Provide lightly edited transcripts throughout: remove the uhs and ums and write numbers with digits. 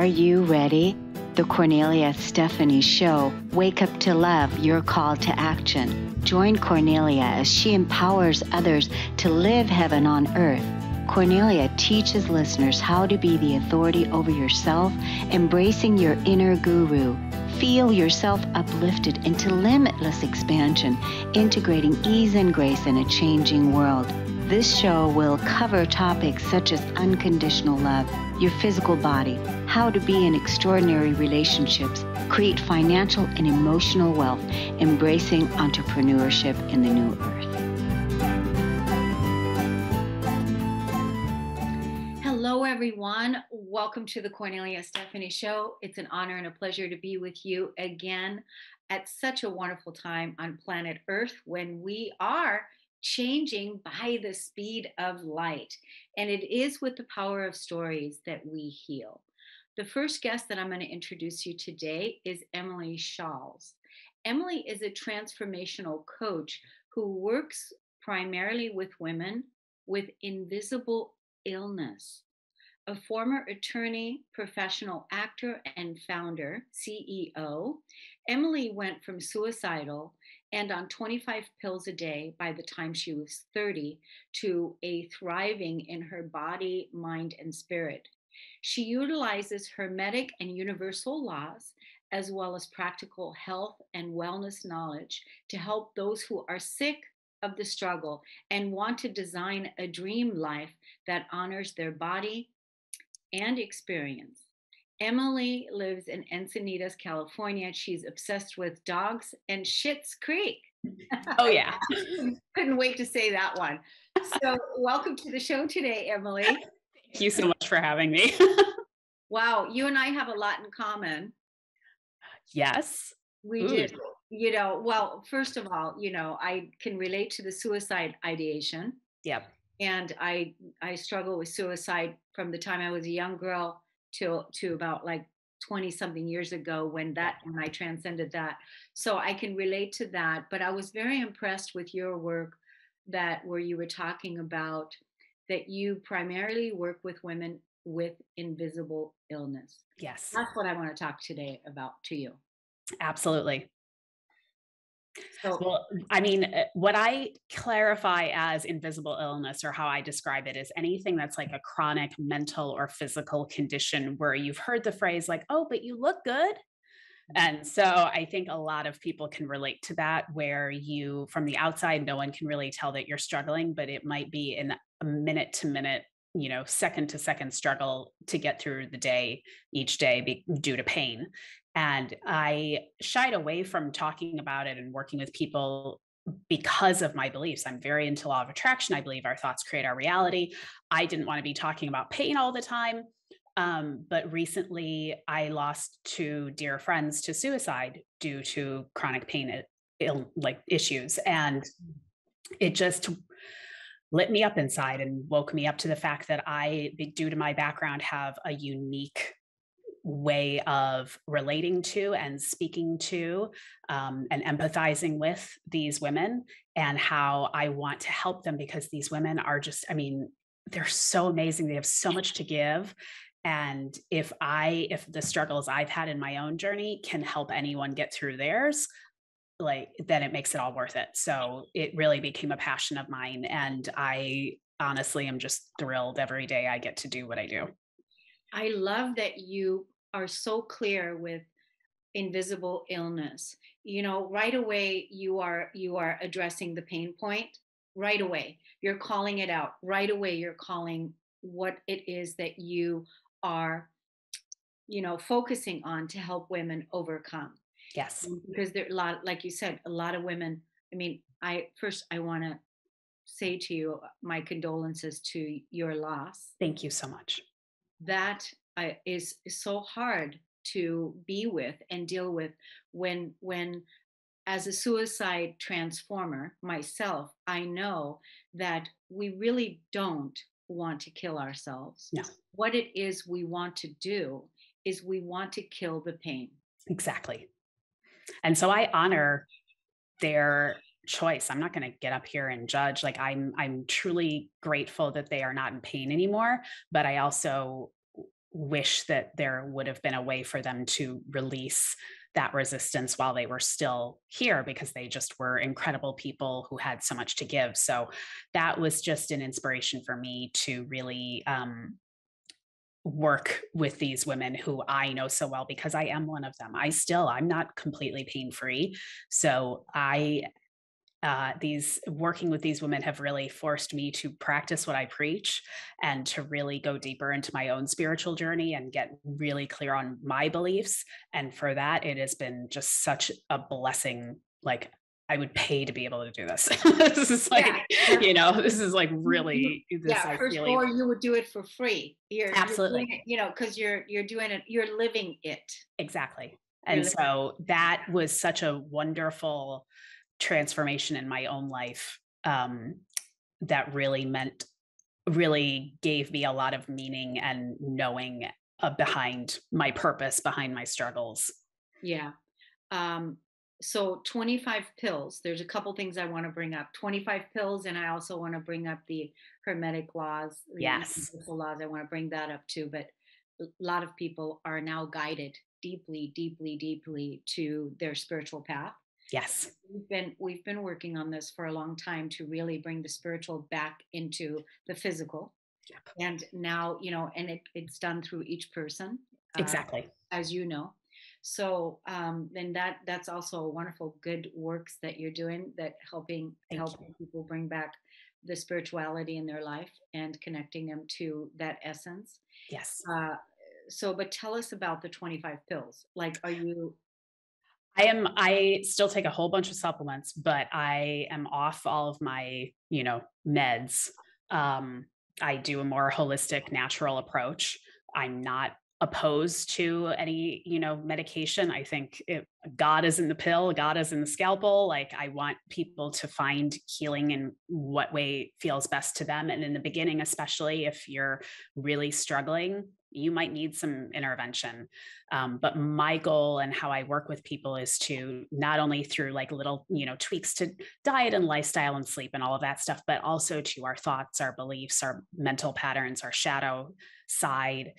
you ready? The Kornelia Stephanie Show. Wake up to love, your call to action. Join Kornelia as she empowers others to live heaven on earth. Kornelia teaches listeners how to be the authority over yourself, embracing your inner guru. Feel yourself uplifted into limitless expansion, integrating ease and grace in a changing world. This show will cover topics such as unconditional love, your physical body, how to be in extraordinary relationships, create financial and emotional wealth, embracing entrepreneurship in the new earth. Hello, everyone. Welcome to the Kornelia Stephanie Show. It's an honor and a pleasure to be with you again at such a wonderful time on planet Earth when we are changing by the speed of light. And it is with the power of stories that we heal. The first guest that I'm going to introduce you today is Emily Shaules. Emily is a transformational coach who works primarily with women with invisible illness. A former attorney, professional actor, and founder, CEO, Emily went from suicidal and on 25 pills a day by the time she was 30 to a thriving in her body, mind, and spirit. She utilizes hermetic and universal laws, as well as practical health and wellness knowledge to help those who are sick of the struggle and want to design a dream life that honors their body and experience. Emily lives in Encinitas, California. She's obsessed with dogs and Schitt's Creek. Oh, yeah. Couldn't wait to say that one. So welcome to the show today, Emily. Thank you so much for having me. Wow, you and I have a lot in common. Yes. We do. Well, first of all, I can relate to the suicide ideation. Yep. And I struggle with suicide from the time I was a young girl to about like 20 something years ago when I transcended that. So I can relate to that. But I was very impressed with your work where you were talking about that you primarily work with women with invisible illness. Yes. That's what I want to talk today about to you. Absolutely. So, well, I mean, what I clarify as invisible illness or how I describe it is anything that's like a chronic mental or physical condition where you've heard the phrase like, oh, but you look good. And so I think a lot of people can relate to that where you, from the outside, no one can really tell that you're struggling, but it might be in a minute to minute, second to second struggle to get through the day each day due to pain. And I shied away from talking about it and working with people because of my beliefs. I'm very into law of attraction. I believe our thoughts create our reality. I didn't want to be talking about pain all the time. But recently I lost two dear friends to suicide due to chronic pain issues. And it just lit me up inside and woke me up to the fact that I, due to my background, have a unique way of relating to and speaking to and empathizing with these women and how I want to help them because these women are just, they're so amazing. They have so much to give. And if the struggles I've had in my own journey can help anyone get through theirs, then it makes it all worth it. So it really became a passion of mine. And I honestly am just thrilled every day I get to do what I do. I love that you are so clear with invisible illness. Right away you are addressing the pain point. Right away you're calling it out. Right away you're calling what it is that you are focusing on to help women overcome. Yes. Because there are a lot, like you said, a lot of women. I want to say to you my condolences to your loss. Thank you so much. That is so hard to be with and deal with when as a suicide transformer myself, I know that we really don't want to kill ourselves. No. What it is we want to do is we want to kill the pain. Exactly. And so I honor their choice. I'm not going to get up here and judge. Like I'm truly grateful that they are not in pain anymore, but I also wish that there would have been a way for them to release that resistance while they were still here, because they just were incredible people who had so much to give. So that was just an inspiration for me to really work with these women who I know so well, because I am one of them. I'm not completely pain free. So these working with these women have really forced me to practice what I preach and to really go deeper into my own spiritual journey and get really clear on my beliefs. And for that, it has been just such a blessing. Like, I would pay to be able to do this. This is like, Yeah, yeah. this is like really this, Yeah, I first, really, or you would do it for free. You're doing absolutely. it, because you're doing it, you're living it. Exactly. You're And living. so that was such a wonderful transformation in my own life, that really gave me a lot of meaning and knowing behind my purpose, behind my struggles. Yeah. Um, so 25 pills. There's a couple things I want to bring up. 25 pills, and I also want to bring up the hermetic laws, the Yes. universal laws. I want to bring that up too. But a lot of people are now guided deeply, deeply, deeply to their spiritual path. Yes. We've been working on this for a long time to really bring the spiritual back into the physical. Yep. And now, and it's done through each person, uh, Exactly. as you know. So then that's also wonderful good works that you're doing, that Thank you. helping people bring back the spirituality in their life and connecting them to that essence. Yes. uh, so but tell us about the 25 pills. Like, are you? I still take a whole bunch of supplements, but I am off all of my, meds. Um, I do a more holistic, natural approach. I'm not opposed to any, medication. I think God is in the pill, God is in the scalpel. Like, I want people to find healing in what way feels best to them. And in the beginning, especially if you're really struggling, you might need some intervention. But my goal and how I work with people is to not only through like little, tweaks to diet and lifestyle and sleep and all of that stuff, but also to our thoughts, our beliefs, our mental patterns, our shadow side,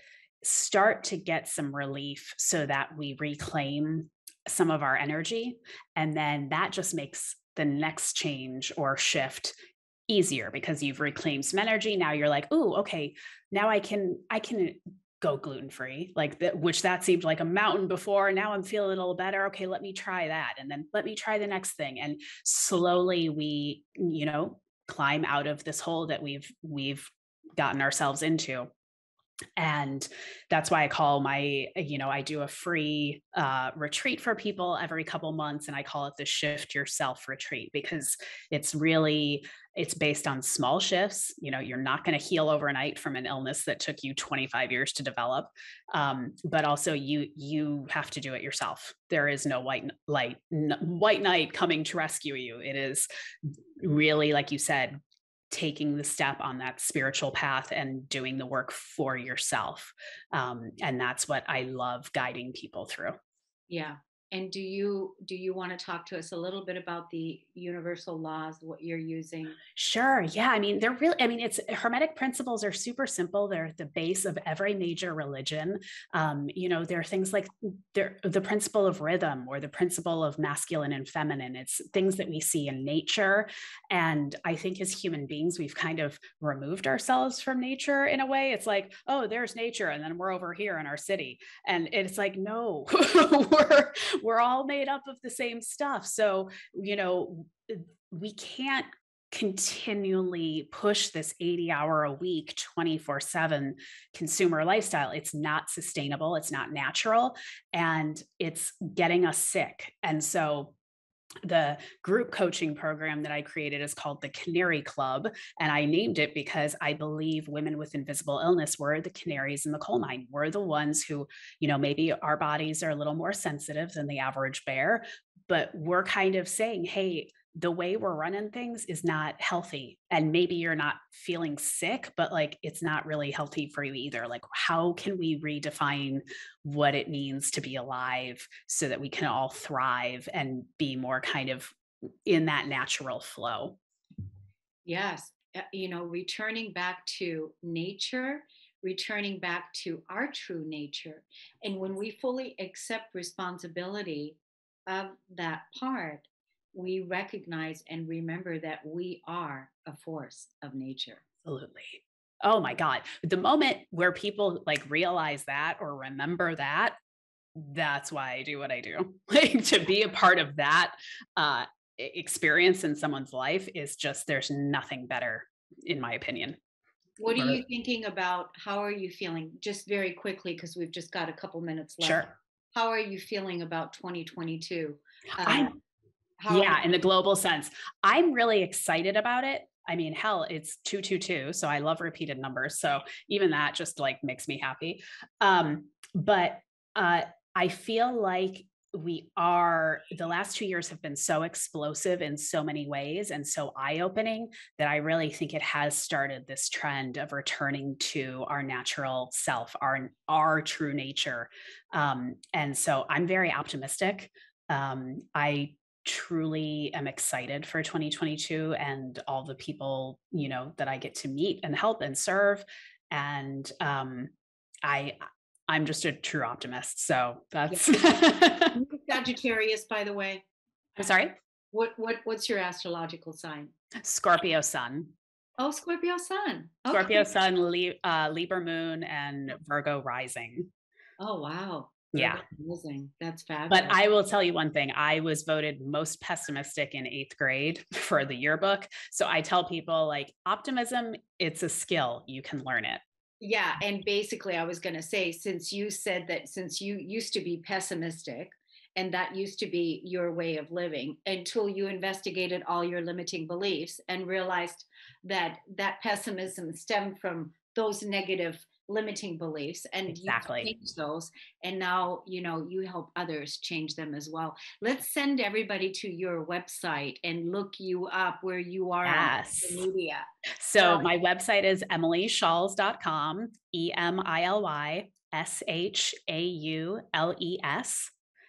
start to get some relief so that we reclaim some of our energy. And then that just makes the next change or shift easier, because you've reclaimed some energy. Now you're like, "Ooh, okay, now I can go gluten free," like that, which that seemed like a mountain before. Now I'm feeling a little better. Okay, let me try that, and then let me try the next thing, and slowly we, climb out of this hole that we've gotten ourselves into. And that's why I call I do a free retreat for people every couple months, and I call it the Shift Yourself Retreat, because it's based on small shifts. You're not going to heal overnight from an illness that took you 25 years to develop. But also you have to do it yourself. There is no white knight coming to rescue you. It is really, like you said, taking the step on that spiritual path and doing the work for yourself. And that's what I love guiding people through. Yeah. And do you want to talk to us a little bit about the universal laws, what you're using? Sure. Yeah. I mean, it's Hermetic principles are super simple. They're the base of every major religion. There are things like the principle of rhythm or the principle of masculine and feminine. It's things that we see in nature. And I think as human beings, we've kind of removed ourselves from nature in a way. It's like, oh, there's nature. And then we're over here in our city. And it's like, no, we're all made up of the same stuff. So, we can't continually push this 80-hour a week 24/7 consumer lifestyle. It's not sustainable, it's not natural, and it's getting us sick. And so the group coaching program that I created is called the Canary Club. And I named it because I believe women with invisible illness were the canaries in the coal mine. We're the ones who, maybe our bodies are a little more sensitive than the average bear, but we're kind of saying, hey, the way we're running things is not healthy. And maybe you're not feeling sick, but like it's not really healthy for you either. Like, how can we redefine what it means to be alive so that we can all thrive and be more kind of in that natural flow? Yes. Returning back to nature, returning back to our true nature. And when we fully accept responsibility of that part, we recognize and remember that we are a force of nature. Absolutely. Oh my God. The moment where people like realize that or remember that, that's why I do what I do. Like to be a part of that experience in someone's life is just, there's nothing better, in my opinion. What are Or- you thinking about? How are you feeling? Just very quickly, because we've just got a couple minutes left. Sure. How are you feeling about 2022? Uh, I'm, how are yeah, in the global sense, I'm really excited about it. I mean, hell, it's 222. So I love repeated numbers. So even that just like makes me happy. But I feel like the last 2 years have been so explosive in so many ways and so eye-opening that I really think it has started this trend of returning to our natural self, our true nature. And so I'm very optimistic. I truly am excited for 2022 and all the people, that I get to meet and help and serve. And I I'm just a true optimist. So Yeah. that's You're Sagittarius, by the way. I'm sorry. What's your astrological sign? Scorpio sun. Oh, Scorpio sun. Scorpio Okay. sun, Libra moon, and Virgo rising. Oh, wow. Yeah. Virgo rising. That's But fabulous. I will tell you one thing. I was voted most pessimistic in 8th grade for the yearbook. So I tell people like optimism, it's a skill. You can learn it. Yeah, and basically I was going to say, since you said that, since you used to be pessimistic and that used to be your way of living, until you investigated all your limiting beliefs and realized that that pessimism stemmed from those negative limiting beliefs, and you Exactly. changed those, and now you help others change them as well. Let's send everybody to your website and look you up where you are on Yes. social media. So my website is emilyshaules.com, EmilYShaules,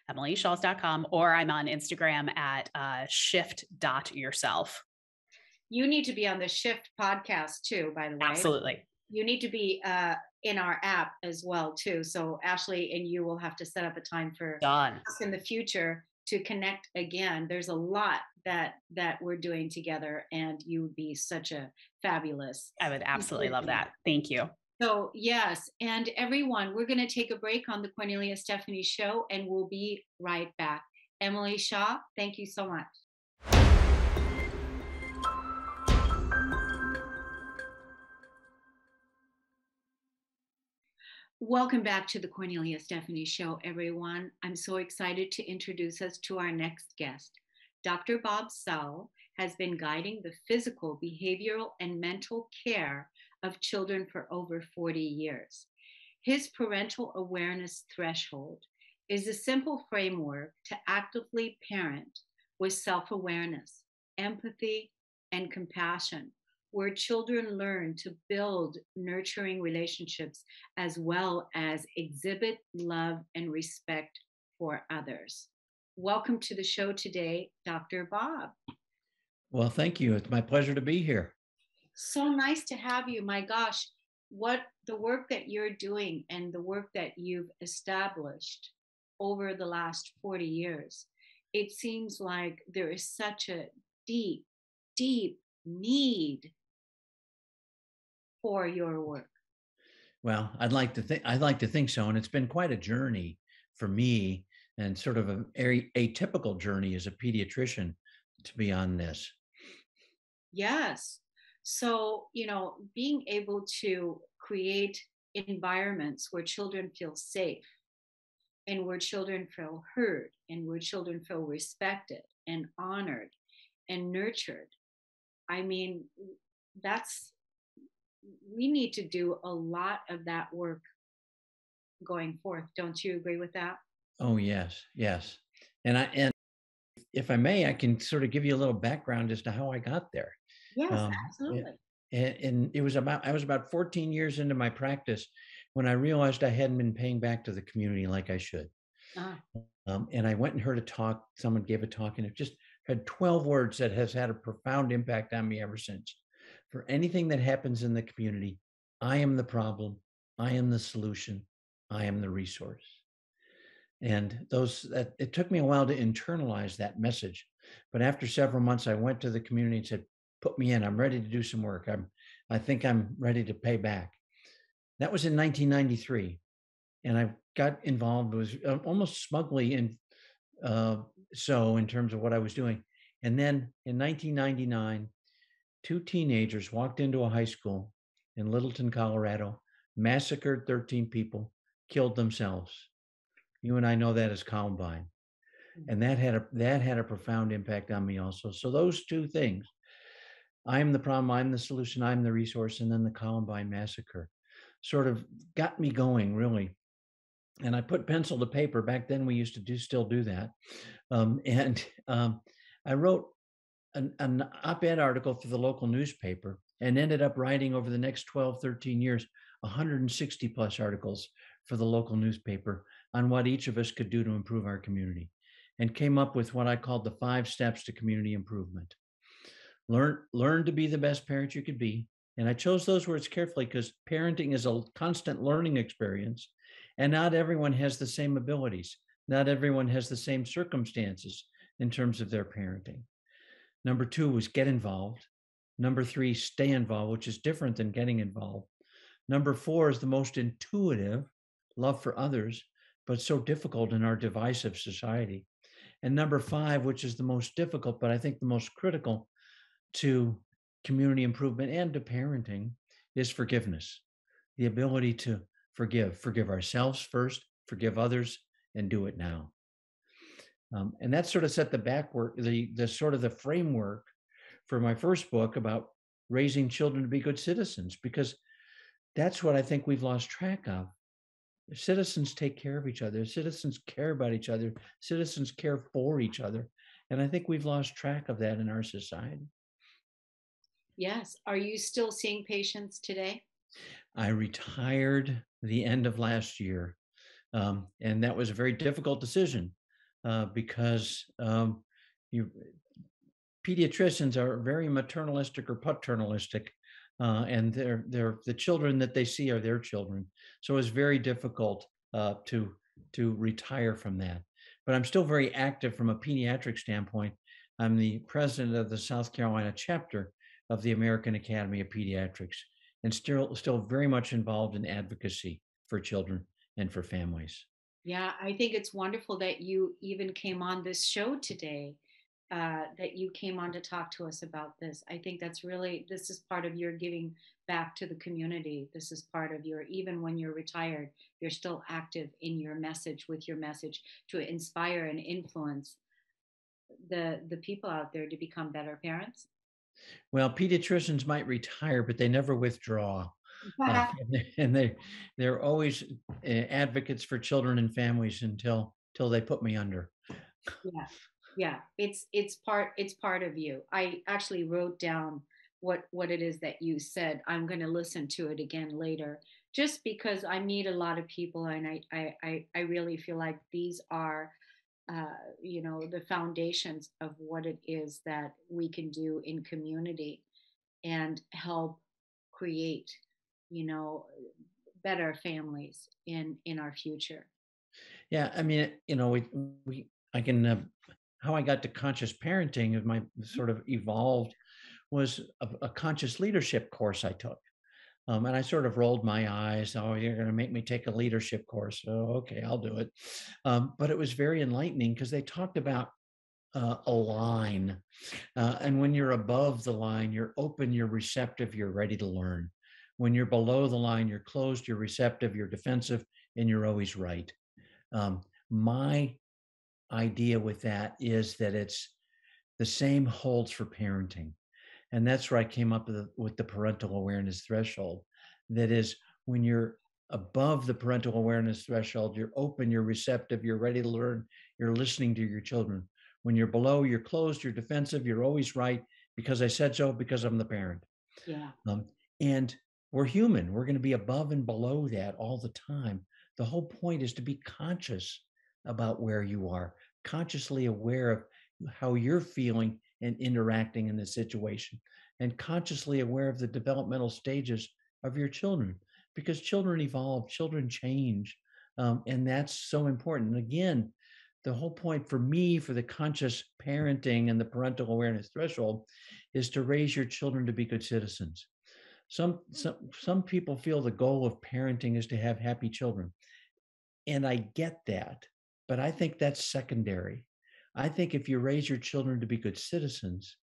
emilyshaules.com, or I'm on Instagram at shift.yourself. You need to be on the Shift podcast too, by the way. Absolutely. You need to be in our app as well too. So Ashley and you will have to set up a time for Done. us in the future to connect again. There's a lot that we're doing together, and you would be such a fabulous. I would absolutely love that. Thank you. So yes, and everyone, we're going to take a break on the Cornelia Stephanie show, and we'll be right back. Emily Shaw, thank you so much. Welcome back to the Cornelia Stephanie Show, everyone. I'm so excited to introduce us to our next guest. Dr. Bob Saul has been guiding the physical, behavioral, and mental care of children for over 40 years. His parental awareness threshold is a simple framework to actively parent with self awareness, empathy, and compassion, where children learn to build nurturing relationships as well as exhibit love and respect for others. Welcome to the show today, Dr. Bob. Well, thank you. It's my pleasure to be here. So nice to have you. My gosh, what the work that you're doing and the work that you've established over the last 40 years, it seems like there is such a deep, deep need for your work. Well, I'd like to think so. And it's been quite a journey for me, and sort of a very atypical journey as a pediatrician to be on this. Yes. So, being able to create environments where children feel safe and where children feel heard and where children feel respected and honored and nurtured. I mean, that's, we need to do a lot of that work going forth. Don't you agree with that? Oh, yes, yes. And if I may, I can sort of give you a little background as to how I got there. Yes, Um, it- absolutely. and I was about 14 years into my practice when I realized I hadn't been paying back to the community like I should. Ah, And I went and heard a talk. Someone gave a talk, and it just had 12 words that has had a profound impact on me ever since. For anything that happens in the community, I am the problem. I am the solution. I am the resource. And it took me a while to internalize that message. But after several months, I went to the community and said, put me in. I'm ready to do some work. I think I'm ready to pay back. That was in 1993. And I got involved, was almost smugly in in terms of what I was doing. And then in 1999, two teenagers walked into a high school in Littleton, Colorado, massacred 13 people, killed themselves. You and I know that as Columbine. And that had a profound impact on me also. So those two things, I am the problem, I'm the solution, I'm the resource, and then the Columbine massacre sort of got me going, really. And I put pencil to paper. Back then we used to still do that. I wrote an op-ed article for the local newspaper and ended up writing over the next 12, 13 years, 160 plus articles for the local newspaper on what each of us could do to improve our community, and came up with what I called the 5 steps to community improvement. Learn to be the best parent you could be. And I chose those words carefully because parenting is a constant learning experience, and not everyone has the same abilities. Not everyone has the same circumstances in terms of their parenting. Number 2 was get involved. Number 3, stay involved, which is different than getting involved. Number 4 is the most intuitive, love for others, but so difficult in our divisive society. And number 5, which is the most difficult, but I think the most critical to community improvement and to parenting, is forgiveness. The ability to forgive ourselves first, forgive others, and do it now. And that sort of set the sort of the framework for my first book about raising children to be good citizens, because that's what I think we've lost track of. Citizens take care of each other. Citizens care about each other. Citizens care for each other. And I think we've lost track of that in our society. Yes. Are you still seeing patients today? I retired the end of last year. And that was a very difficult decision because pediatricians are very maternalistic or paternalistic, and the children that they see are their children. So it's very difficult to retire from that. But I'm still very active from a pediatric standpoint. I'm the president of the South Carolina chapter of the American Academy of Pediatrics, and still very much involved in advocacy for children and for families. Yeah, I think it's wonderful that you even came on this show today, that you came on to talk to us about this. I think this is part of your giving back to the community. This is part of even when you're retired, you're still active in your message, with your message, to inspire and influence the people out there to become better parents. Well, pediatricians might retire, but they never withdraw. Uh, and they're always advocates for children and families until they put me under. Yeah, yeah, it's part of you. I actually wrote down what it is that you said. I'm going to listen to it again later, just because I meet a lot of people, and I really feel like these are the foundations of what it is that we can do in community and help create, you know, better families in our future. Yeah, I mean, I can. How I got to conscious parenting of my sort of evolved was a conscious leadership course I took. And I sort of rolled my eyes. Oh, you're going to make me take a leadership course. Oh, okay, I'll do it. But it was very enlightening because they talked about a line. And when you're above the line, you're open, you're receptive, you're ready to learn. When you're below the line, you're closed, you're receptive, you're defensive, and you're always right. My idea with that is that it's the same holds for parenting. And that's where I came up with the parental awareness threshold. That is, when you're above the parental awareness threshold, you're open, you're receptive, you're ready to learn, you're listening to your children. When you're below, you're closed, you're defensive, you're always right because I said so, because I'm the parent. Yeah. And we're human. We're going to be above and below that all the time. The whole point is to be conscious about where you are, consciously aware of how you're feeling and interacting in the situation, and consciously aware of the developmental stages of your children. because children evolve, children change. And that's so important. And again, the whole point for me, for the conscious parenting and the parental awareness threshold, is to raise your children to be good citizens. Some people feel the goal of parenting is to have happy children. And I get that, but I think that's secondary. I think if you raise your children to be good citizens,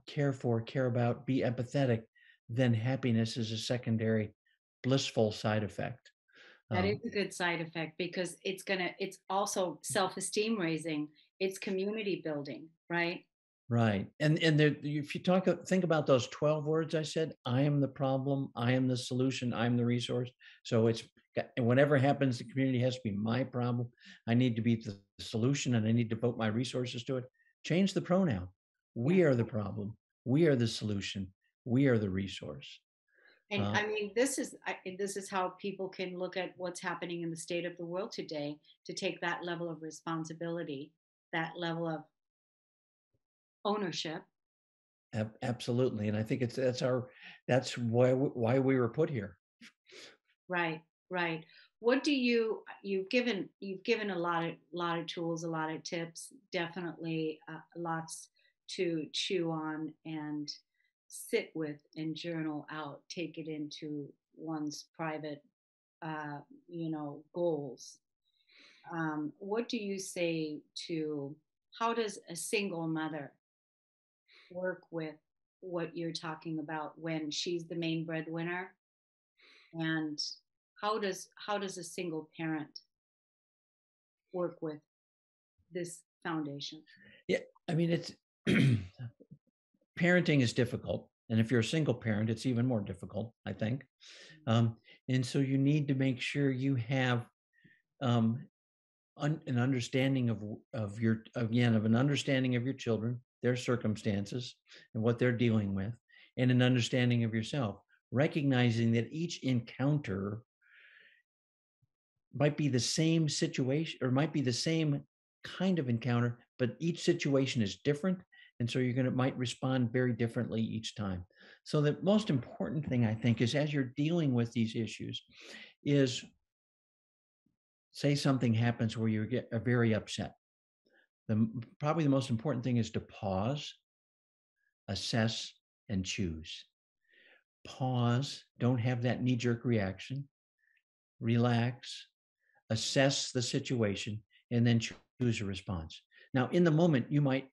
care for, care about, be empathetic, then happiness is a secondary, blissful side effect. That is a good side effect because it's also self-esteem raising, it's community building, right? Right. And there, if you think about those 12 words I said, I am the problem, I am the solution, I'm the resource. So whatever happens, the community has to be my problem. I need to be the solution and I need to devote my resources to it. Change the pronoun. Yeah. We are the problem. We are the solution. We are the resource. And I mean, this is how people can look at what's happening in the state of the world today, to take that level of responsibility, that level of ownership. Absolutely. And I think that's why we were put here. Right, right. What do you've given a lot of tools, a lot of tips, definitely lots to chew on and sit with and journal out, take it into one's private, uh, goals. What do you say to how does a single mother work with what you're talking about when she's the main breadwinner, and how does a single parent work with this foundation? Yeah. I mean, it's parenting is difficult. And if you're a single parent, it's even more difficult, I think. And so you need to make sure you have um, an understanding of an understanding of your children, their circumstances, and what they're dealing with, and an understanding of yourself, recognizing that each encounter might be the same situation or might be the same kind of encounter, but each situation is different. And so might respond very differently each time. So the most important thing I think is, as you're dealing with these issues, is say something happens where you get very upset. Probably the most important thing is to pause, assess, and choose. Pause, don't have that knee-jerk reaction. Relax, assess the situation, and then choose a response. Now, in the moment, you might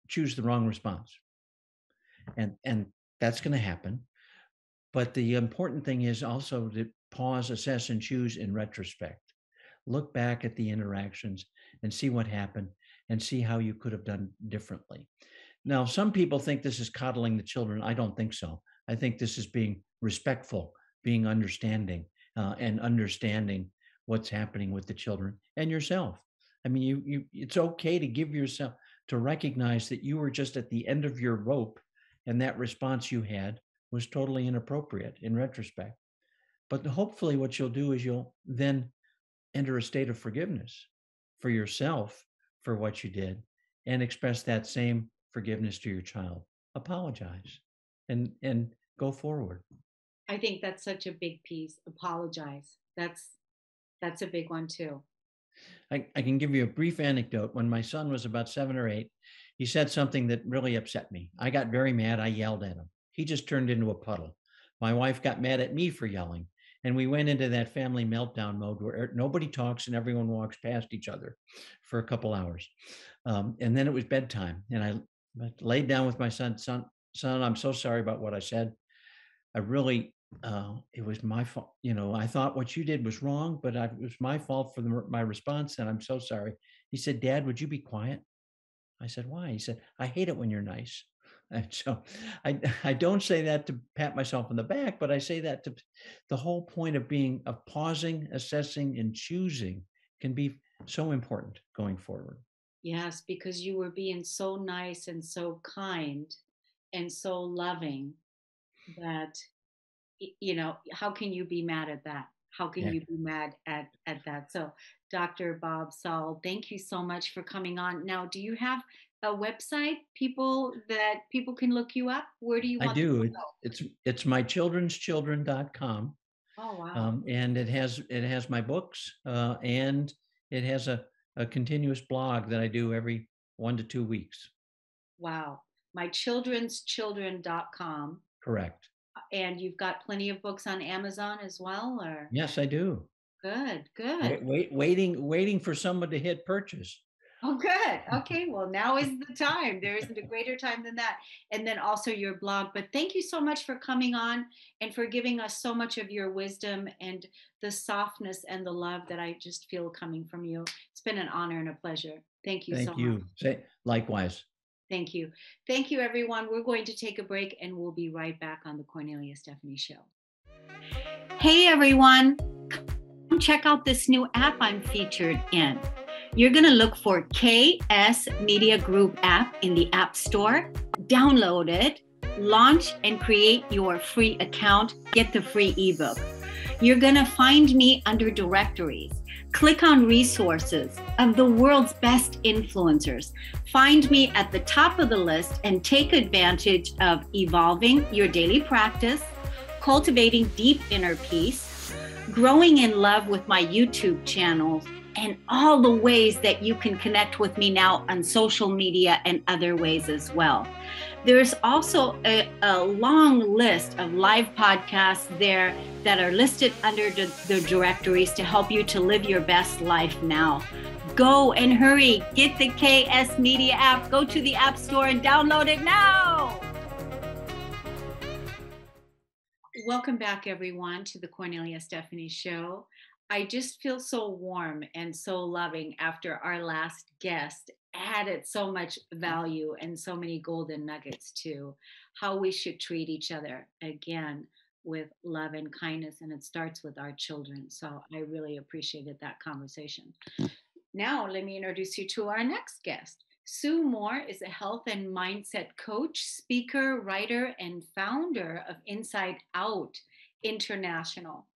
choose the wrong response, and that's going to happen. But the important thing is also to pause, assess, and choose in retrospect. Look back at the interactions and see what happened and see how you could have done differently. Now, some people think this is coddling the children. I don't think so. I think this is being respectful, being understanding, and understanding what's happening with the children and yourself. I mean, it's okay to give yourself, to recognize that you were just at the end of your rope and that response you had was totally inappropriate in retrospect. But hopefully what you'll do is you'll then enter a state of forgiveness for yourself for what you did and express that same forgiveness to your child. Apologize and go forward. I think that's such a big piece. Apologize. That's a big one too. I can give you a brief anecdote. When my son was about 7 or 8, he said something that really upset me. I got very mad. I yelled at him. He just turned into a puddle. My wife got mad at me for yelling. And we went into that family meltdown mode where nobody talks and everyone walks past each other for a couple hours. And then it was bedtime. And I laid down with my son, I'm so sorry about what I said. I really, it was my fault. I thought what you did was wrong, but it was my fault for my response. And I'm so sorry. He said, Dad, would you be quiet? I said, why? He said, I hate it when you're nice. And so I don't say that to pat myself on the back, but I say that to the whole point of pausing, assessing, and choosing can be so important going forward. Yes, because you were being so nice and so kind and so loving that how can you be mad at that? How can Yeah. you be mad at that? So Dr. Bob Saul, thank you so much for coming on. Now, do you have a website that people can look you up? Where do you I want them to do. go? It's mychildrenschildren.com. Oh, wow. And it has my books, and it has a continuous blog that I do every 1 to 2 weeks. Wow. mychildren'schildren.com. Correct. And you've got plenty of books on Amazon as well, or? Yes, I do. Good, good. Waiting for someone to hit purchase. Oh, good. Okay. Well, now is the time. There isn't a greater time than that. And then also your blog. But thank you so much for coming on and for giving us so much of your wisdom and the softness and the love that I just feel coming from you. It's been an honor and a pleasure. Thank you so Thank much. you. Likewise. Thank you. Thank you, everyone. We're going to take a break and we'll be right back on the Kornelia Stephanie Show. Hey, everyone. Come check out this new app I'm featured in. You're going to look for KS Media Group app in the App Store. Download it, launch and create your free account, get the free ebook. You're going to find me under directories. Click on resources of the world's best influencers. Find me at the top of the list and take advantage of evolving your daily practice, cultivating deep inner peace, growing in love with my YouTube channels, and all the ways that you can connect with me now on social media and other ways as well. There's also a long list of live podcasts there that are listed under the directories to help you to live your best life now. Go and hurry, get the KS Media app, go to the App Store and download it now. Welcome back, everyone, to the Kornelia Stephanie Show. I just feel so warm and so loving after our last guest added so much value and so many golden nuggets to how we should treat each other, again, with love and kindness. And it starts with our children. So I really appreciated that conversation. Now, let me introduce you to our next guest. Sue Moore is a health and mindset coach, speaker, writer, and founder of Inside Out International.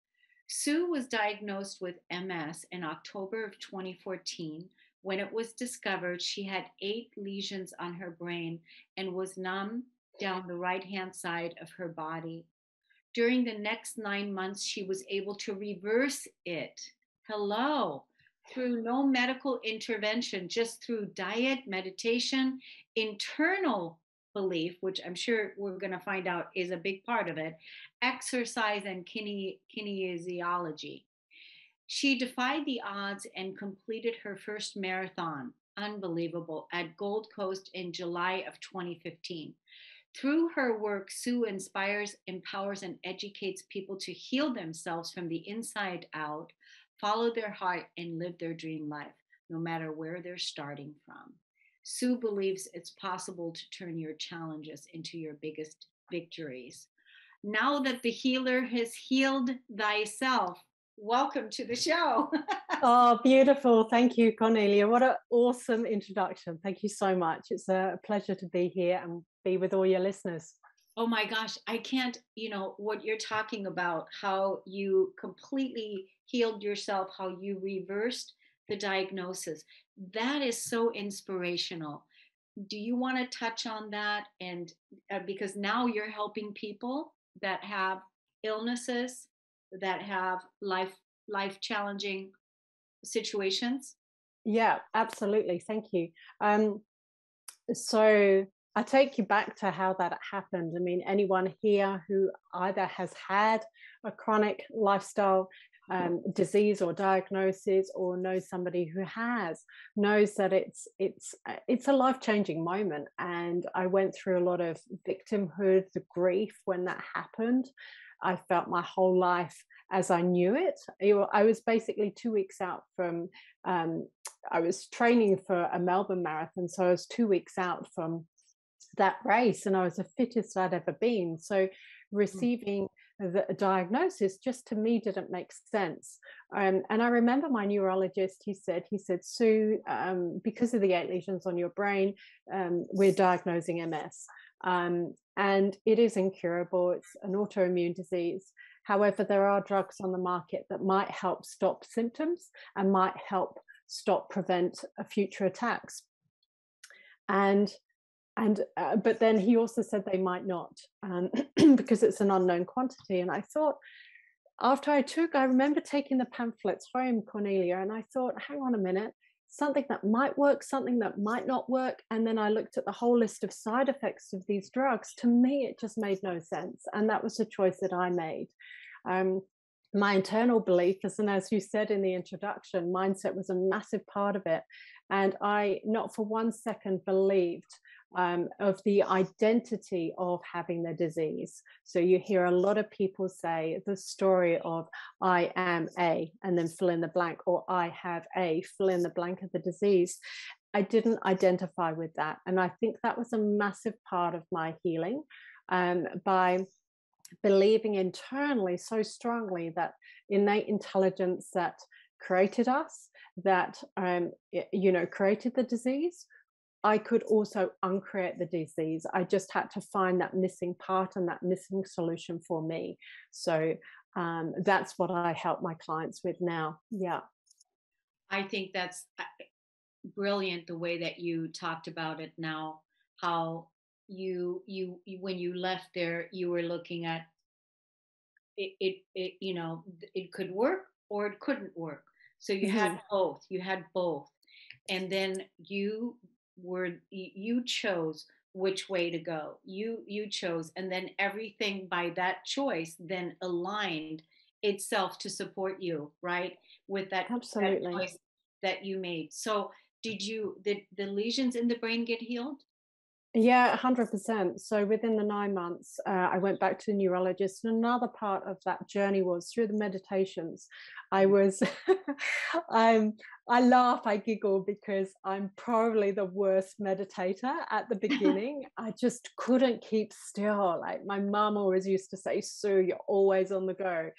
Sue was diagnosed with MS in October of 2014. When it was discovered, she had 8 lesions on her brain and was numb down the right-hand side of her body. During the next 9 months, she was able to reverse it. Hello. Through no medical intervention, just through diet, meditation, internal belief, which I'm sure we're going to find out is a big part of it, exercise and kinesiology. She defied the odds and completed her first marathon, unbelievable, at Gold Coast in July of 2015. Through her work, Sue inspires, empowers, and educates people to heal themselves from the inside out, follow their heart, and live their dream life, no matter where they're starting from. Sue believes it's possible to turn your challenges into your biggest victories. Now that the healer has healed thyself, welcome to the show. Oh, beautiful. Thank you, Cornelia. What an awesome introduction. Thank you so much. It's a pleasure to be here and be with all your listeners. Oh my gosh, I can't, what you're talking about, how you completely healed yourself, how you reversed the diagnosis. That is so inspirational. Do you want to touch on that? And because now you're helping people that have illnesses, that have life challenging situations. Yeah, absolutely. Thank you. So I take you back to how that happened. I mean, anyone here who either has had a chronic lifestyle disease or diagnosis, or knows somebody who has, knows that it's a life-changing moment. And I went through a lot of victimhood, the grief when that happened. I felt my whole life as I knew it. I was basically 2 weeks out from, I was training for a Melbourne marathon. So I was 2 weeks out from that race and I was the fittest I'd ever been. So receiving the diagnosis just to me didn't make sense. And I remember my neurologist, he said, Sue, because of the 8 lesions on your brain, we're diagnosing MS. And it is incurable. It's an autoimmune disease. However, there are drugs on the market that might help stop symptoms and might help prevent future attacks. But then he also said they might not, because it's an unknown quantity. And I thought, after I remember taking the pamphlets home, Cornelia, and I thought, hang on a minute, something that might work, something that might not work. And then I looked at the whole list of side effects of these drugs. To me, it just made no sense. And that was a choice that I made. My internal belief, and as you said in the introduction, mindset was a massive part of it. And I not for one second believed of the identity of having the disease. So you hear a lot of people say the story of I am A, and then fill in the blank, or I have A, fill in the blank of the disease. I didn't identify with that. And I think that was a massive part of my healing, by believing internally so strongly that innate intelligence that created us, that created the disease, I could also uncreate the disease. I just had to find that missing part and that missing solution for me. So that's what I help my clients with now. Yeah. I think that's brilliant, the way that you talked about it now, how you when you left there, you were looking at it, it could work or it couldn't work. So you had both. And then you chose which way to go. You chose, and then everything by that choice then aligned itself to support you, right? With that Absolutely. choice that you made. So did the lesions in the brain get healed? Yeah, 100%. So within the 9 months, I went back to the neurologist. And another part of that journey was through the meditations. I was, I laugh, I giggle, because I'm probably the worst meditator at the beginning. I just couldn't keep still. Like my mum always used to say, Sue, you're always on the go.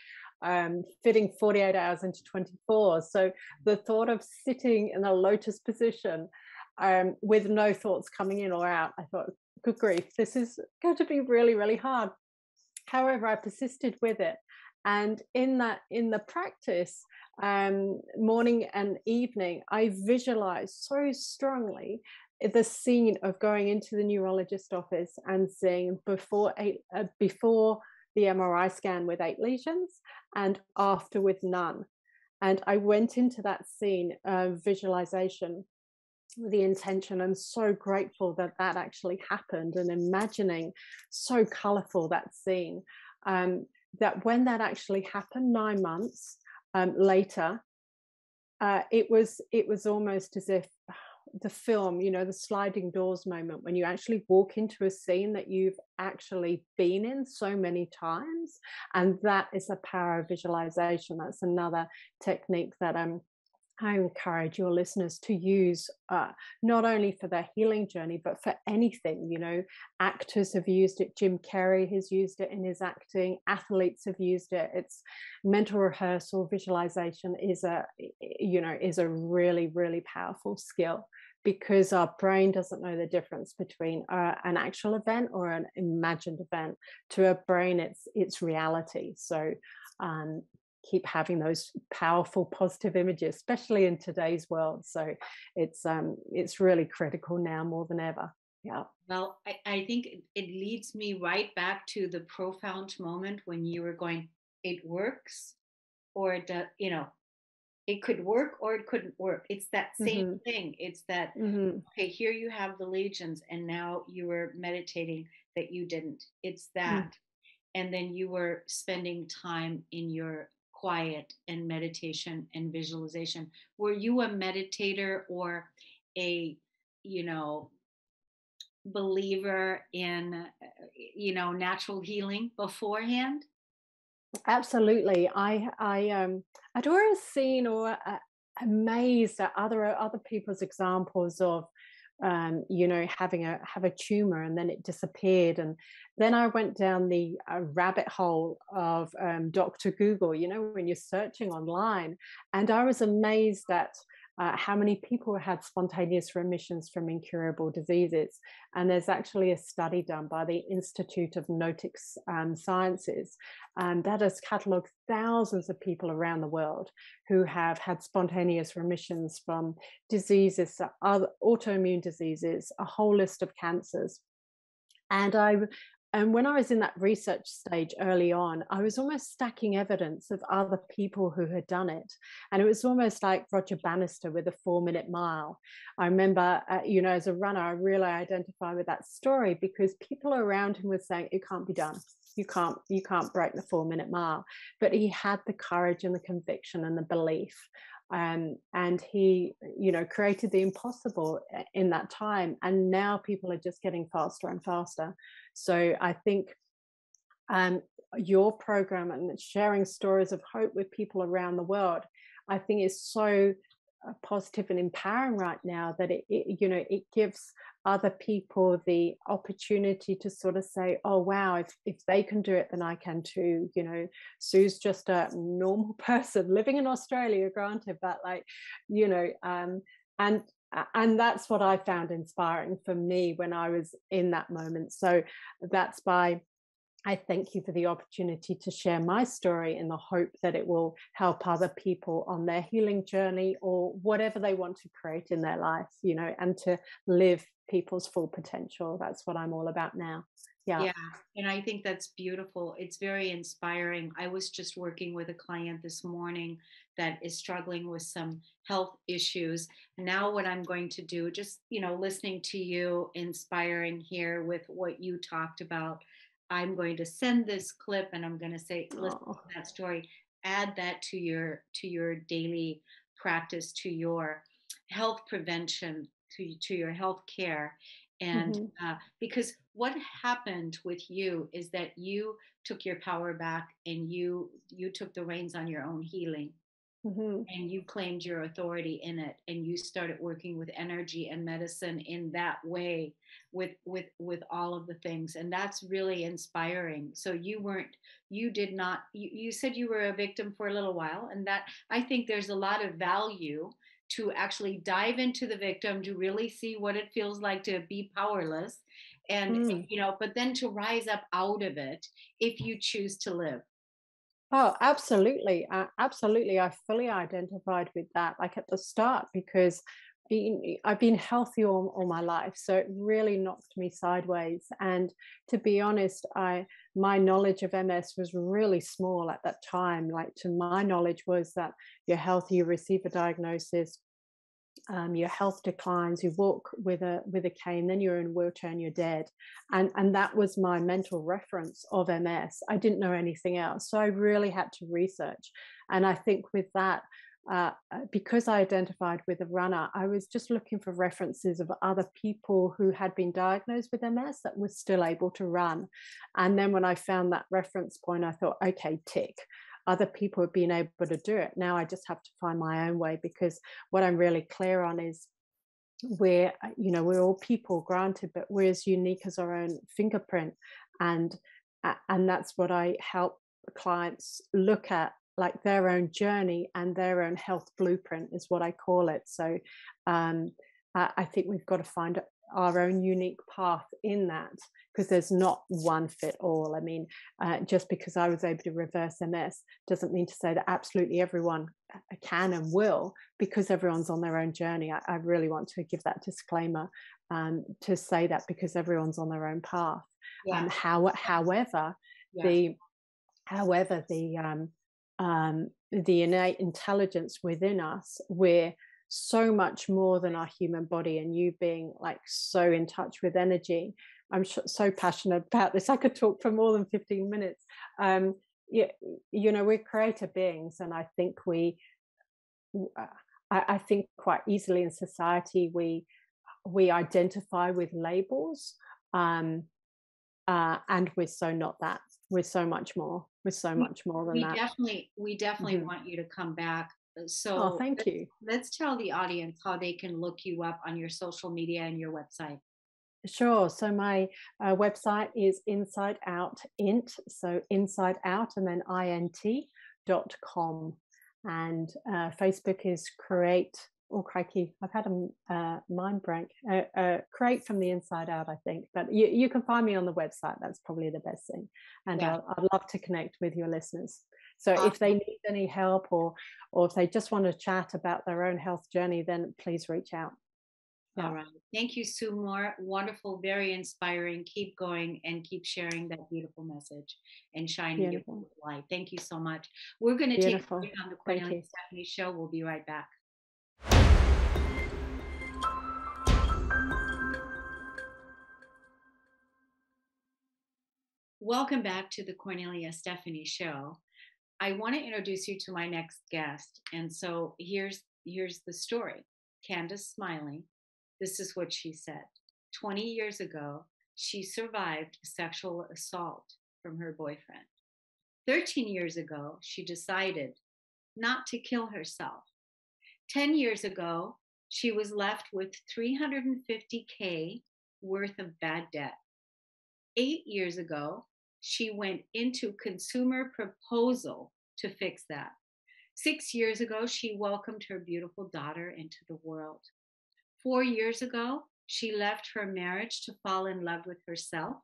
Fitting 48 hours into 24. So the thought of sitting in a lotus position, with no thoughts coming in or out, I thought, good grief, this is going to be really, really hard. However, I persisted with it. And in the practice, morning and evening, I visualized so strongly the scene of going into the neurologist office and seeing before the MRI scan with 8 lesions and after with none. And I went into that scene of visualization with the intention, and so grateful that that actually happened, and imagining so colorful that scene, that when that actually happened 9 months later, it was almost as if the film, the sliding doors moment, when you actually walk into a scene that you've actually been in so many times. And that is the power of visualization. That's another technique that I encourage your listeners to use, not only for their healing journey, but for anything. Actors have used it. Jim Carrey has used it in his acting. Athletes have used it. It's mental rehearsal. Visualization is a really, really powerful skill, because our brain doesn't know the difference between an actual event or an imagined event. To a brain, it's reality. So keep having those powerful positive images, especially in today's world. So it's really critical now more than ever. Yeah. Well, I think it leads me right back to the profound moment when you were going, it works, or it could work or it couldn't work. It's that same thing. It's that, okay, here you have the legions, and now you were meditating that you didn't. It's that. And then you were spending time in your quiet and meditation and visualization. Were you a meditator or a believer in natural healing beforehand? Absolutely. I'd always seen or amazed at other people's examples of have a tumor and then it disappeared. And then I went down the rabbit hole of Dr. Google, when you're searching online. And I was amazed at how many people had spontaneous remissions from incurable diseases. And there's actually a study done by the Institute of Notic Sciences that has catalogued thousands of people around the world who have had spontaneous remissions from diseases, other autoimmune diseases, a whole list of cancers. And when I was in that research stage early on, I was almost stacking evidence of other people who had done it. And it was almost like Roger Bannister with a 4-minute mile. I remember, as a runner, I really identify with that story because people around him were saying, it can't be done. You can't break the 4-minute mile. But he had the courage and the conviction and the belief. And he, created the impossible in that time. And now people are just getting faster and faster. So I think your program and sharing stories of hope with people around the world, I think is so positive and empowering right now that it gives other people the opportunity to sort of say, oh wow, if they can do it, then I can too. Sue's just a normal person living in Australia, granted, but and that's what I found inspiring for me when I was in that moment. So that's why I thank you for the opportunity to share my story in the hope that it will help other people on their healing journey or whatever they want to create in their life, and to live people's full potential. That's what I'm all about now. Yeah. And I think that's beautiful. It's very inspiring. I was just working with a client this morning that is struggling with some health issues. Now, what I'm going to do, just, listening to you, inspiring here with what you talked about, I'm going to send this clip and I'm going to say, listen to that story, add that to your daily practice, to your health prevention, to your health care. And because what happened with you is that you took your power back and you took the reins on your own healing. And you claimed your authority in it, and you started working with energy and medicine in that way with all of the things, and that's really inspiring. So you said you were a victim for a little while, and that, I think there's a lot of value to actually dive into the victim, to really see what it feels like to be powerless, and but then to rise up out of it if you choose to live. Oh, absolutely. Absolutely. I fully identified with that, like at the start, because I've been healthy all my life. So it really knocked me sideways. And to be honest, my knowledge of MS was really small at that time. Like, to my knowledge was that you're healthy, you receive a diagnosis, your health declines, you walk with a cane, then you're in a wheelchair and you're dead. And that was my mental reference of MS. I didn't know anything else. So I really had to research. And I think with that, because I identified with a runner, I was just looking for references of other people who had been diagnosed with MS that were still able to run. And then when I found that reference point, I thought, okay, tick. Other people have been able to do it. Now I just have to find my own way, because what I'm really clear on is we're all people, granted, but we're as unique as our own fingerprint. And that's what I help clients look at, like their own journey and their own health blueprint is what I call it. So I think we've got to find our own unique path in that, because there's not one fit all. I mean, just because I was able to reverse MS doesn't mean to say that absolutely everyone can and will, because everyone's on their own journey. I really want to give that disclaimer, to say that, because everyone's on their own path. However, the innate intelligence within us, we're so much more than our human body. And you being like so in touch with energy, I'm so passionate about this. I could talk for more than 15 minutes. We're creative beings, and I think I think quite easily in society we identify with labels, and we're so not that. We're so much more. We're so much more than that. We definitely want you to come back. So thank you. Let's tell the audience how they can look you up on your social media and your website. Sure. So my website is Inside Out Int, so Inside Out and then INT.com. And Facebook is Create. Oh, crikey, I've had a mind blank. Create from the Inside Out, I think. But you can find me on the website. That's probably the best thing. And I'd love to connect with your listeners. So if they need any help, or if they just want to chat about their own health journey, then please reach out. All right. Thank you, Sue Moore. Wonderful, very inspiring. Keep going and keep sharing that beautiful message and shining your Beautiful. light. Thank you so much. We're going to take a Beautiful. break on the Thank Cornelia you. Stephanie Show. We'll be right back. Welcome back to the Cornelia Stephanie Show. I want to introduce you to my next guest. And so here's the story. Candice Smiley, this is what she said. 20 years ago, she survived sexual assault from her boyfriend. 13 years ago, she decided not to kill herself. 10 years ago, she was left with $350K worth of bad debt. 8 years ago, she went into consumer proposal to fix that. 6 years ago, she welcomed her beautiful daughter into the world. 4 years ago, she left her marriage to fall in love with herself.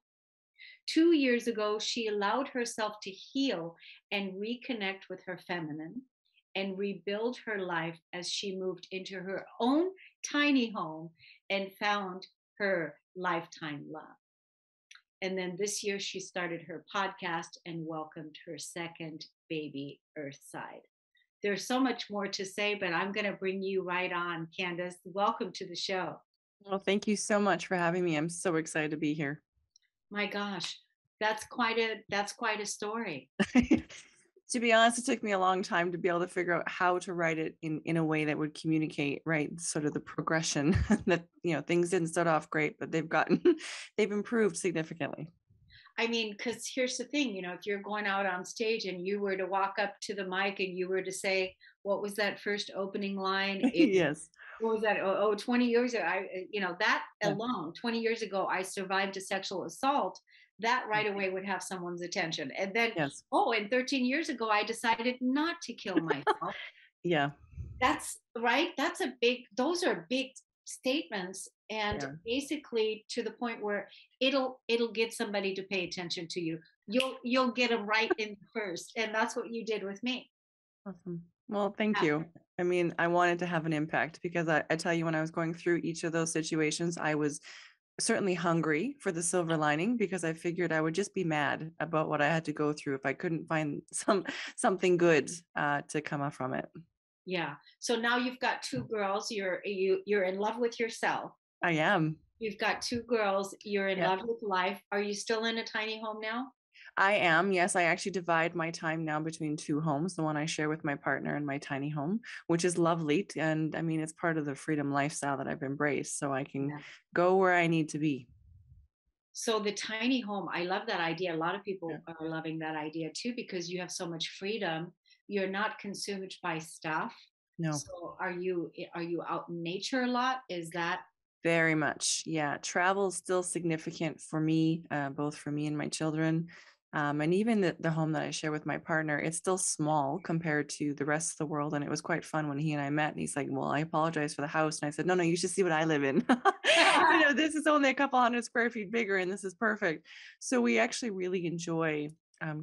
2 years ago, she allowed herself to heal and reconnect with her feminine and rebuild her life as she moved into her own tiny home and found her lifetime love. And then this year, she started her podcast and welcomed her second baby, Earthside. There's so much more to say, but I'm going to bring you right on, Candice. Welcome to the show. Well, thank you so much for having me. I'm so excited to be here. My gosh, that's quite a story. To be honest, it took me a long time to be able to figure out how to write it in a way that would communicate, right, sort of the progression that, things didn't start off great, but they've improved significantly. I mean, because here's the thing, if you're going out on stage and you were to walk up to the mic and you were to say, what was that first opening line? Yes. What was that? 20 years ago, that Yeah. alone, 20 years ago, I survived a sexual assault. That right away would have someone's attention. And then, Yes. and 13 years ago, I decided not to kill myself. Yeah. That's right. Those are big statements. And basically to the point where it'll get somebody to pay attention to you. You'll get them right in first. And that's what you did with me. Awesome. Well, thank you. I mean, I wanted to have an impact because I tell you, when I was going through each of those situations, I was certainly hungry for the silver lining because I figured I would just be mad about what I had to go through if I couldn't find something good to come up from it. Yeah. So now you've got two girls. You're in love with yourself. I am. You've got two girls. You're in love with life. Are you still in a tiny home now? I am. Yes, I actually divide my time now between two homes, the one I share with my partner and my tiny home, which is lovely. And I mean, it's part of the freedom lifestyle that I've embraced, so I can go where I need to be. So the tiny home, I love that idea. A lot of people are loving that idea too, because you have so much freedom. You're not consumed by stuff. No. So are you out in nature a lot? Is that? Very much. Yeah. Travel is still significant for me, both for me and my children. And even the home that I share with my partner, it's still small compared to the rest of the world. And it was quite fun when he and I met, and he's like, well, I apologize for the house. And I said, no, you should see what I live in. This is only a couple hundred square feet bigger, and this is perfect. So we actually really enjoy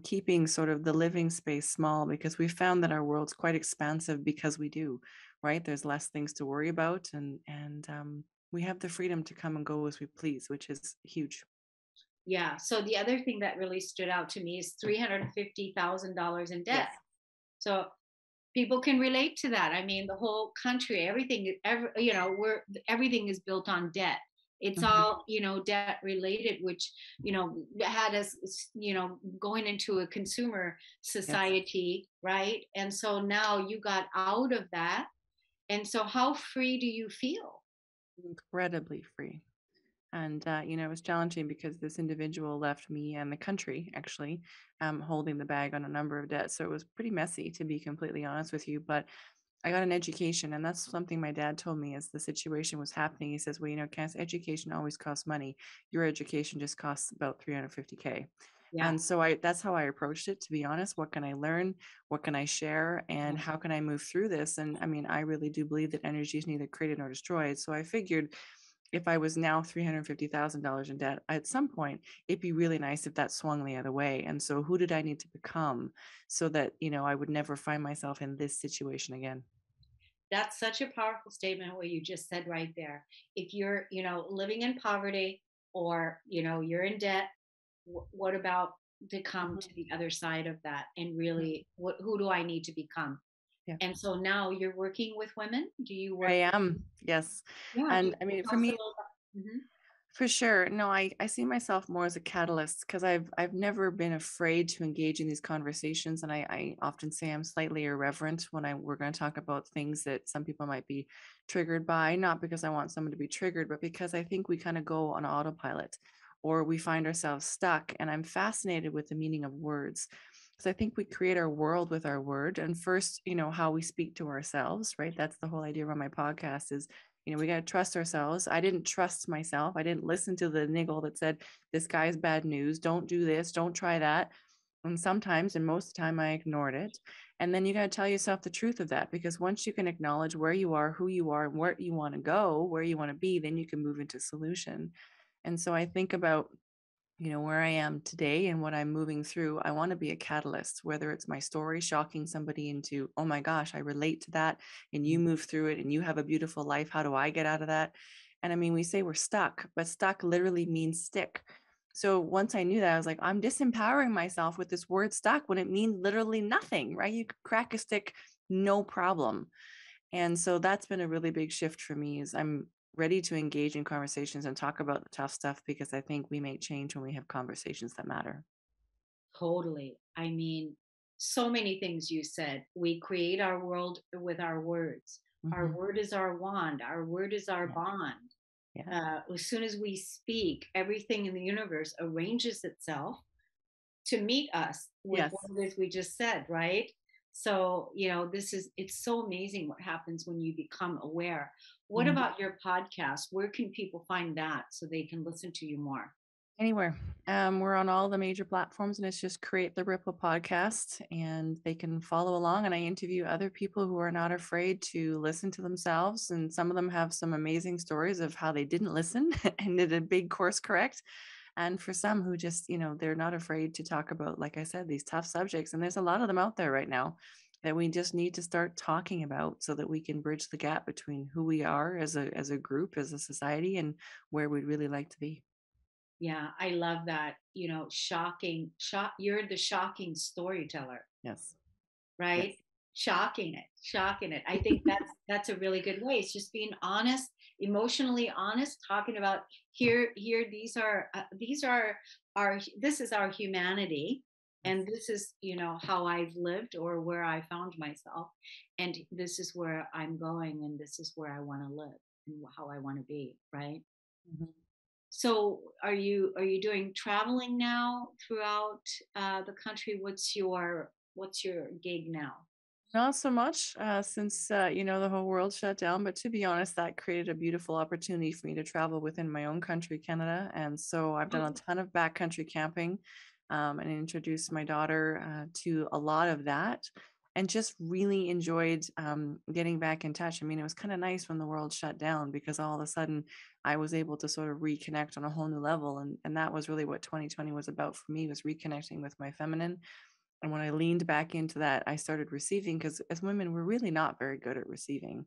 keeping sort of the living space small, because we found that our world's quite expansive because we do, right? There's less things to worry about. And we have the freedom to come and go as we please, which is huge. Yeah. So the other thing that really stood out to me is $350,000 in debt. Yes. So people can relate to that. I mean, the whole country, everything is built on debt. It's all, debt related, which, had us, going into a consumer society, right? And so now you got out of that. And so how free do you feel? Incredibly free. And, it was challenging because this individual left me and the country actually holding the bag on a number of debts. So it was pretty messy, to be completely honest with you. But I got an education, and that's something my dad told me as the situation was happening. He says, well, Cass, education always costs money. Your education just costs about $350K. Yeah. And so that's how I approached it, to be honest. What can I learn? What can I share? And how can I move through this? And I mean, I really do believe that energy is neither created nor destroyed. So I figured, if I was now $350,000 in debt, at some point, it'd be really nice if that swung the other way. And so who did I need to become so that, I would never find myself in this situation again? That's such a powerful statement what you just said right there. If you're, living in poverty, or, you're in debt, what about to come Mhm. to the other side of that, and really, who do I need to become? Yeah, And so now you're working with women. Do you work? I am. Yes. Yeah. Do you And I mean, tell for us a me, little about? Mhm. for sure. No, I see myself more as a catalyst because I've never been afraid to engage in these conversations. And I often say I'm slightly irreverent when we're going to talk about things that some people might be triggered by, not because I want someone to be triggered, but because I think we kind of go on autopilot or we find ourselves stuck. And I'm fascinated with the meaning of words. Because I think we create our world with our word. And first, how we speak to ourselves, right? That's the whole idea around my podcast is we got to trust ourselves. I didn't trust myself. I didn't listen to the niggle that said, this guy's bad news. Don't do this. Don't try that. And sometimes, and most of the time, I ignored it. And then you got to tell yourself the truth of that, because once you can acknowledge where you are, who you are, and where you want to go, where you want to be, then you can move into solution. And so I think about where I am today and what I'm moving through. I want to be a catalyst, whether it's my story shocking somebody into, oh my gosh, I relate to that, and you move through it and you have a beautiful life. How do I get out of that? And I mean, we say we're stuck, but stuck literally means stick. So once I knew that, I was like, I'm disempowering myself with this word stuck when it means literally nothing, right? You could crack a stick, no problem. And so that's been a really big shift for me is I'm ready to engage in conversations and talk about the tough stuff because I think we make change when we have conversations that matter. Totally. I mean, so many things you said. We create our world with our words. Our Hmm. word is our wand. Our word is our Yeah. bond. Yeah. As soon as we speak, everything in the universe arranges itself to meet us with Yes. what it is we just said, right? So, it's so amazing what happens when you become aware. What Mhm. about your podcast? Where can people find that so they can listen to you more? Anywhere. We're on all the major platforms and it's just Create the Ripple podcast and they can follow along. And I interview other people who are not afraid to listen to themselves. And some of them have some amazing stories of how they didn't listen and did a big course correct. And for some who just, they're not afraid to talk about, like I said, these tough subjects. And there's a lot of them out there right now that we just need to start talking about so that we can bridge the gap between who we are as a group, as a society, and where we'd really like to be. Yeah, I love that. You're the shocking storyteller, Yes. right? Yes. Shocking it. I think that's a really good way. It's just being honest, emotionally honest, talking about here. These are our. This is our humanity, Yes. and this is how I've lived or where I found myself, and this is where I'm going, and this is where I want to live and how I want to be, right? Mhm. So are you doing traveling now throughout the country? What's your gig now? Not so much since the whole world shut down, but to be honest, that created a beautiful opportunity for me to travel within my own country, Canada, and so I've done a ton of backcountry camping, and introduced my daughter to a lot of that, and just really enjoyed getting back in touch. I mean, it was kind of nice when the world shut down because all of a sudden I was able to sort of reconnect on a whole new level, and that was really what 2020 was about for me, was reconnecting with my feminine. And when I leaned back into that, I started receiving because as women, we're really not very good at receiving.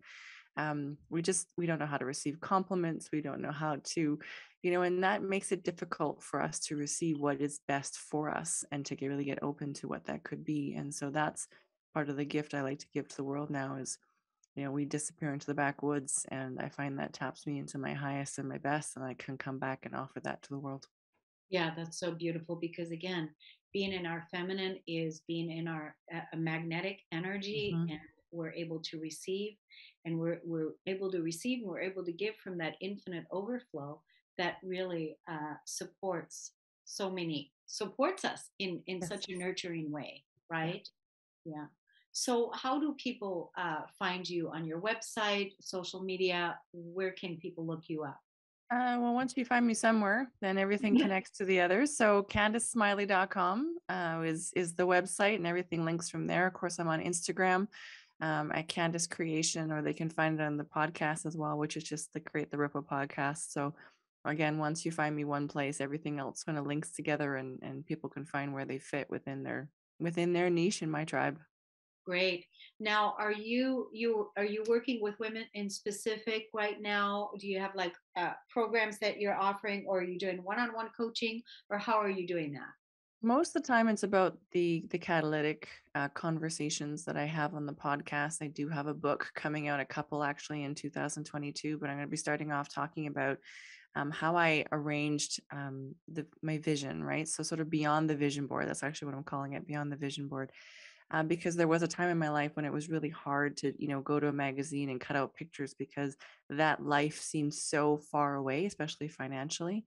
We don't know how to receive compliments. We don't know how to, and that makes it difficult for us to receive what is best for us and to really get open to what that could be. And so that's part of the gift I like to give to the world now is, we disappear into the backwoods and I find that taps me into my highest and my best, and I can come back and offer that to the world. Yeah, that's so beautiful because again, being in our feminine is being in our a magnetic energy, Hmm. and we're able to receive, and we're able to receive, and we're able to give from that infinite overflow that really supports us in Yes. such a nurturing way, Yeah. right? Yeah. So how do people find you on your website, social media? Where can people look you up? Well, once you find me somewhere, then everything connects to the others. So CandiceSmiley.com is the website, and everything links from there. Of course, I'm on Instagram at Candice Creation, or they can find it on the podcast as well, which is just the Create the Ripple podcast. So again, once you find me one place, everything else kind of links together, and people can find where they fit within their niche in my tribe. Great. Now, are you working with women in specific right now? Do you have like programs that you're offering, or are you doing one-on-one coaching, or how are you doing that? Most of the time, it's about the catalytic conversations that I have on the podcast. I do have a book coming out, a couple actually in 2022, but I'm going to be starting off talking about how I arranged my vision, right? So sort of beyond the vision board. That's actually what I'm calling it, beyond the vision board. Because there was a time in my life when it was really hard to, go to a magazine and cut out pictures because that life seemed so far away, especially financially.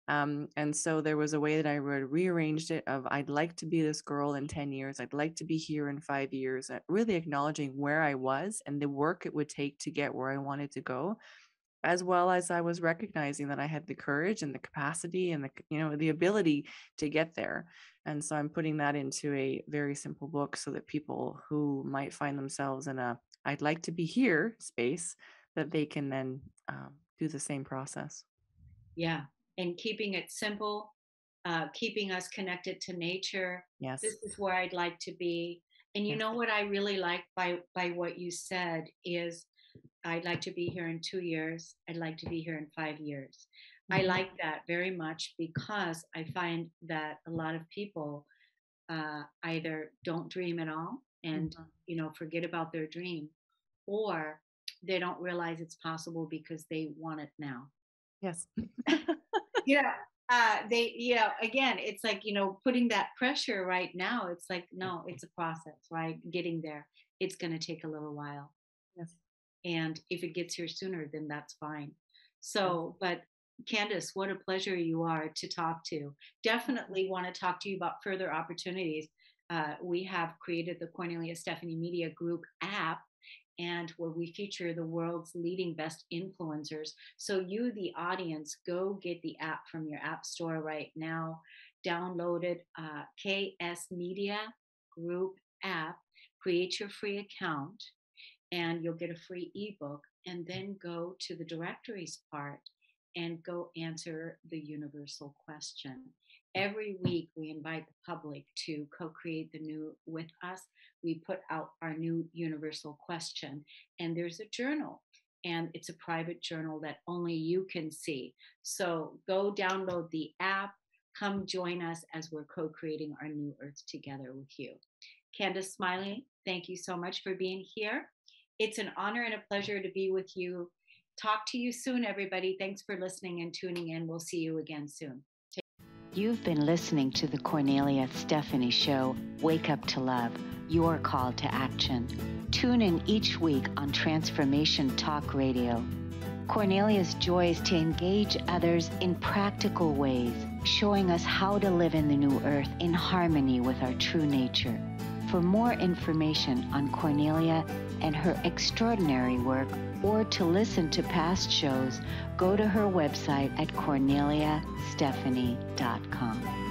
And so there was a way that I rearranged it of I'd like to be this girl in 10 years. I'd like to be here in 5 years, really acknowledging where I was and the work it would take to get where I wanted to go, as well as I was recognizing that I had the courage and the capacity and the ability to get there. And so I'm putting that into a very simple book so that people who might find themselves in a I'd like to be here space, that they can then do the same process. Yeah. And keeping it simple, keeping us connected to nature. Yes. This is where I'd like to be. And you know what I really like by what you said is, I'd like to be here in 2 years. I'd like to be here in 5 years. I like that very much, because I find that a lot of people either don't dream at all and forget about their dream, or they don't realize it's possible because they want it now. Yes. Again, it's like, putting that pressure right now. It's like, no, it's a process, right? Getting there. It's going to take a little while. Yes. And if it gets here sooner, then that's fine. So, but Candice, what a pleasure you are to talk to. Definitely want to talk to you about further opportunities. We have created the Kornelia Stephanie Media Group app, and where we feature the world's leading best influencers. So you, the audience, go get the app from your app store right now. Download it, KS Media Group app, create your free account, and you'll get a free ebook. And then go to the directories part and go answer the universal question. Every week, we invite the public to co-create the new with us. We put out our new universal question, and there's a journal, and it's a private journal that only you can see. So go download the app, come join us as we're co-creating our new earth together with you. Candice Smiley, thank you so much for being here. It's an honor and a pleasure to be with you. Talk to you soon, everybody. Thanks for listening and tuning in. We'll see you again soon. You've been listening to the Kornelia Stephanie Show, Wake Up to Love, your call to action. Tune in each week on Transformation Talk Radio. Kornelia's joy is to engage others in practical ways, showing us how to live in the new earth in harmony with our true nature. For more information on Kornelia and her extraordinary work, or to listen to past shows, go to her website at korneliastephanie.com.